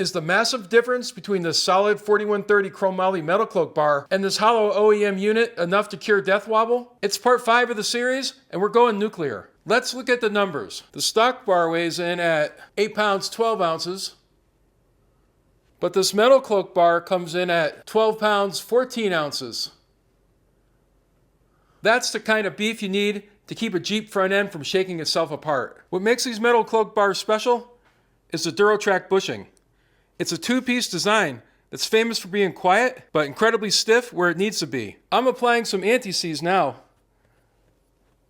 is the massive difference between the solid 4130 Chromoly MetalCloak bar and this hollow OEM unit enough to cure Death Wobble? It's part 5 of the series, and we're going nuclear. Let's look at the numbers. The stock bar weighs in at 8 pounds 12 ounces, but this MetalCloak bar comes in at 12 pounds 14 ounces. That's the kind of beef you need to keep a Jeep front end from shaking itself apart. What makes these MetalCloak bars special is the Durotrak bushing. It's a two-piece design that's famous for being quiet, but incredibly stiff where it needs to be. I'm applying some anti-seize now,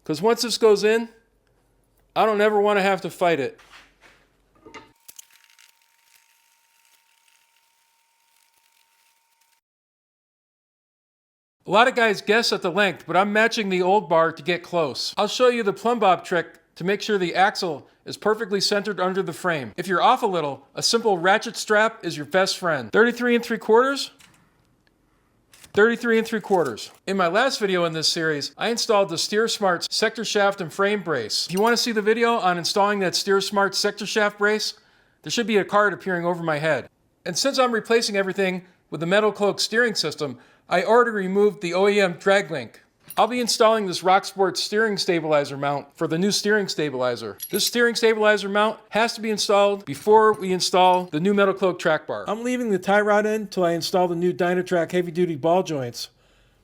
because once this goes in, I don't ever want to have to fight it. A lot of guys guess at the length, but I'm matching the old bar to get close. I'll show you the Plumb trick to make sure the axle is perfectly centered under the frame. If you're off a little, a simple ratchet strap is your best friend. 33 3/4, 33 3/4. In my last video in this series, I installed the Steer Smart sector shaft and frame brace. If you want to see the video on installing that Steer Smart sector shaft brace, there should be a card appearing over my head. And since I'm replacing everything with the MetalCloak steering system, I already removed the OEM drag link. I'll be installing this RockSport steering stabilizer mount for the new steering stabilizer. This steering stabilizer mount has to be installed before we install the new MetalCloak track bar. I'm leaving the tie rod in until I install the new Durotrak heavy duty ball joints,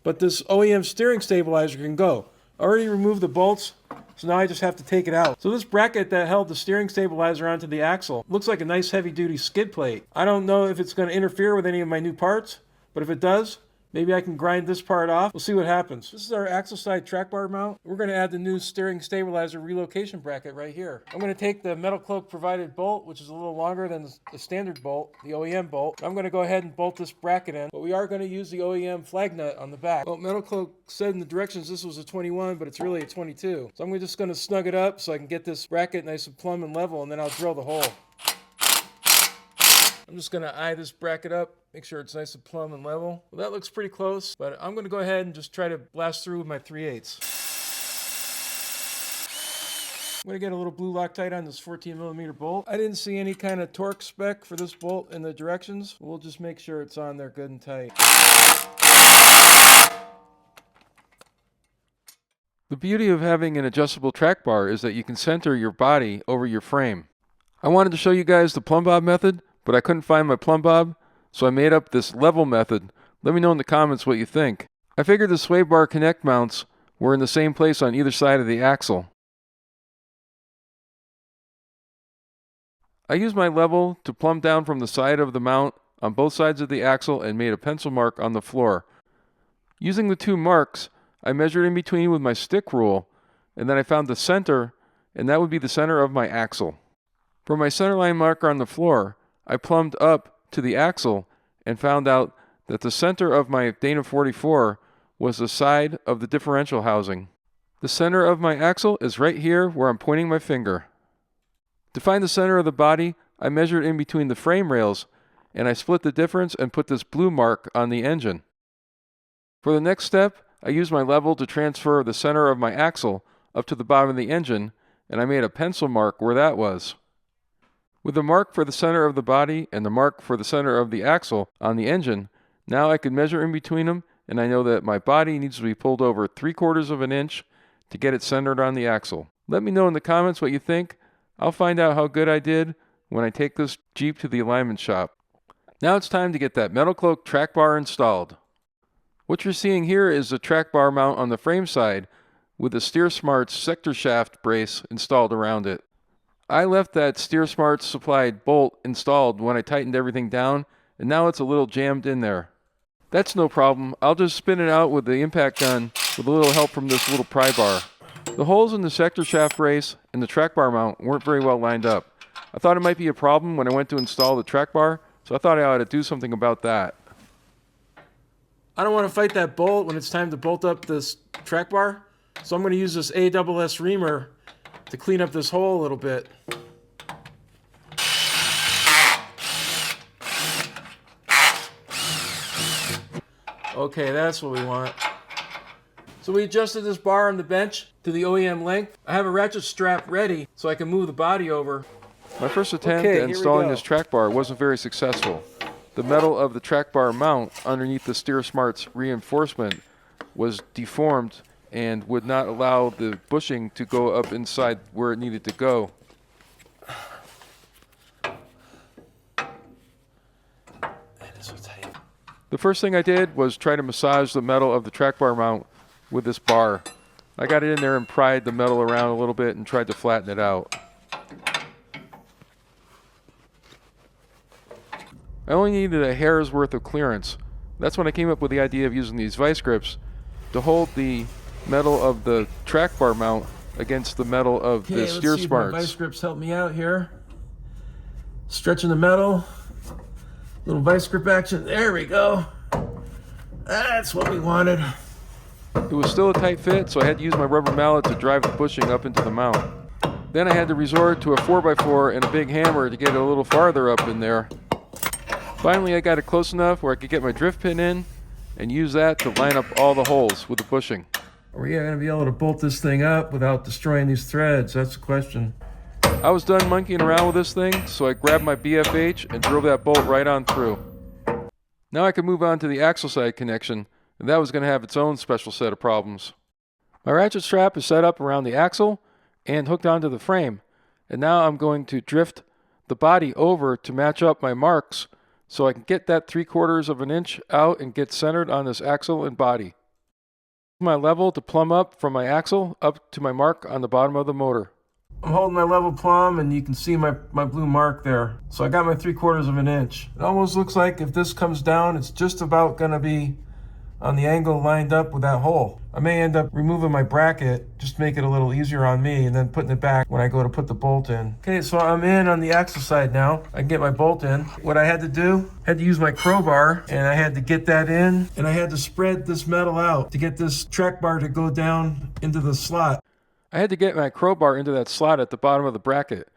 but this OEM steering stabilizer can go. I already removed the bolts, so now I just have to take it out. So this bracket that held the steering stabilizer onto the axle looks like a nice heavy duty skid plate. I don't know if it's going to interfere with any of my new parts, but if it does, maybe I can grind this part off. We'll see what happens. This is our axle side track bar mount. We're going to add the new steering stabilizer relocation bracket right here. I'm going to take the MetalCloak provided bolt, which is a little longer than the standard bolt, the OEM bolt. I'm going to go ahead and bolt this bracket in, but we are going to use the OEM flag nut on the back. Well, MetalCloak said in the directions this was a 21, but it's really a 22. So I'm just going to snug it up so I can get this bracket nice and plumb and level, and then I'll drill the hole. I'm just going to eye this bracket up, make sure it's nice and plumb and level. Well, that looks pretty close, but I'm going to go ahead and just try to blast through with my 3/8. I'm going to get a little blue Loctite on this 14mm bolt. I didn't see any kind of torque spec for this bolt in the directions. We'll just make sure it's on there good and tight. The beauty of having an adjustable track bar is that you can center your body over your frame. I wanted to show you guys the Plumb method, but I couldn't find my Plumb, so I made up this level method. Let me know in the comments what you think. I figured the sway bar connect mounts were in the same place on either side of the axle. I used my level to plumb down from the side of the mount on both sides of the axle and made a pencil mark on the floor. Using the two marks, I measured in between with my stick rule, and then I found the center, and that would be the center of my axle. For my centerline marker on the floor, I plumbed up to the axle and found out that the center of my Dana 44 was the side of the differential housing. The center of my axle is right here where I'm pointing my finger. To find the center of the body, I measured in between the frame rails, and I split the difference and put this blue mark on the engine. For the next step, I used my level to transfer the center of my axle up to the bottom of the engine, and I made a pencil mark where that was. With the mark for the center of the body and the mark for the center of the axle on the engine, now I can measure in between them, and I know that my body needs to be pulled over 3/4 of an inch to get it centered on the axle. Let me know in the comments what you think. I'll find out how good I did when I take this Jeep to the alignment shop. Now it's time to get that MetalCloak track bar installed. What you're seeing here is the track bar mount on the frame side with the Steer Smart sector shaft brace installed around it. I left that Steer Smart supplied bolt installed when I tightened everything down, and now it's a little jammed in there. That's no problem. I'll just spin it out with the impact gun with a little help from this little pry bar. The holes in the sector shaft brace and the track bar mount weren't very well lined up. I thought it might be a problem when I went to install the track bar, so I thought I ought to do something about that. I don't want to fight that bolt when it's time to bolt up this track bar, so I'm going to use this ASS Reamer to clean up this hole a little bit. Okay, that's what we want. So we adjusted this bar on the bench to the OEM length. I have a ratchet strap ready so I can move the body over. My first attempt at installing this track bar wasn't very successful. The metal of the track bar mount underneath the Steer Smart's reinforcement was deformed and would not allow the bushing to go up inside where it needed to go. The first thing I did was try to massage the metal of the track bar mount with this bar. I got it in there and pried the metal around a little bit and tried to flatten it out. I only needed a hair's worth of clearance. That's when I came up with the idea of using these vice grips to hold the metal of the track bar mount against the metal of the Steer Smarts. Vice grips help me out here. Stretching the metal. Little vice grip action. There we go. That's what we wanted. It was still a tight fit, so I had to use my rubber mallet to drive the bushing up into the mount. Then I had to resort to a 4x4 and a big hammer to get it a little farther up in there. Finally, I got it close enough where I could get my drift pin in and use that to line up all the holes with the bushing. Are we going to be able to bolt this thing up without destroying these threads? That's the question. I was done monkeying around with this thing, so I grabbed my BFH and drove that bolt right on through. Now I could move on to the axle side connection, and that was going to have its own special set of problems. My ratchet strap is set up around the axle and hooked onto the frame, and now I'm going to drift the body over to match up my marks so I can get that 3/4 of an inch out and get centered on this axle and body. My level to plumb up from my axle up to my mark on the bottom of the motor. I'm holding my level plumb and you can see my blue mark there. So I got my 3/4 of an inch. It almost looks like if this comes down, it's just about gonna be on the angle lined up with that hole. I may end up removing my bracket, just to make it a little easier on me, and then putting it back when I go to put the bolt in. Okay, so I'm in on the axle side now. I can get my bolt in. What I had to do, had to use my crowbar, and I had to get that in, and I had to spread this metal out to get this track bar to go down into the slot. I had to get my crowbar into that slot at the bottom of the bracket,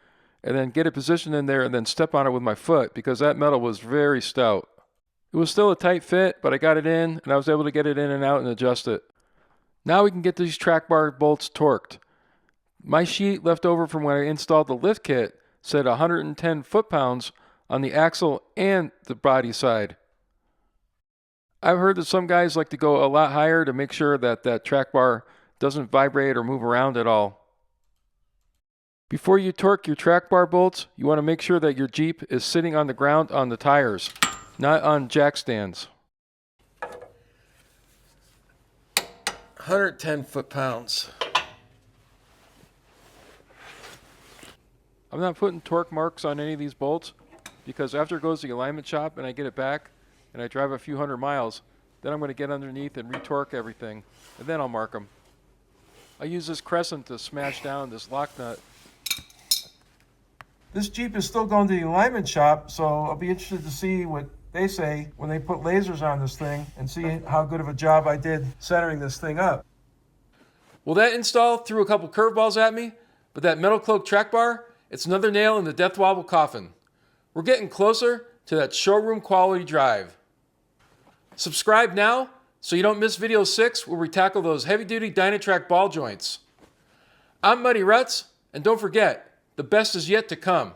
and then get it positioned in there and then step on it with my foot because that metal was very stout. It was still a tight fit, but I got it in, and I was able to get it in and out and adjust it. Now we can get these track bar bolts torqued. My sheet left over from when I installed the lift kit said 110 foot-pounds on the axle and the body side. I've heard that some guys like to go a lot higher to make sure that that track bar doesn't vibrate or move around at all. Before you torque your track bar bolts, you want to make sure that your Jeep is sitting on the ground on the tires, not on jack stands. 110 foot-pounds. I'm not putting torque marks on any of these bolts because after it goes to the alignment shop and I get it back and I drive a few hundred miles, then I'm going to get underneath and retorque everything, and then I'll mark them. I use this crescent to smash down this lock nut. This Jeep is still going to the alignment shop, so I'll be interested to see what they say when they put lasers on this thing and see how good of a job I did centering this thing up. Well, that install threw a couple curveballs at me, but that MetalCloak track bar, it's another nail in the Death Wobble coffin. We're getting closer to that showroom quality drive. Subscribe now so you don't miss video 6 where we tackle those heavy-duty Dynatrack ball joints. I'm Muddy Ruttzz, and don't forget, the best is yet to come.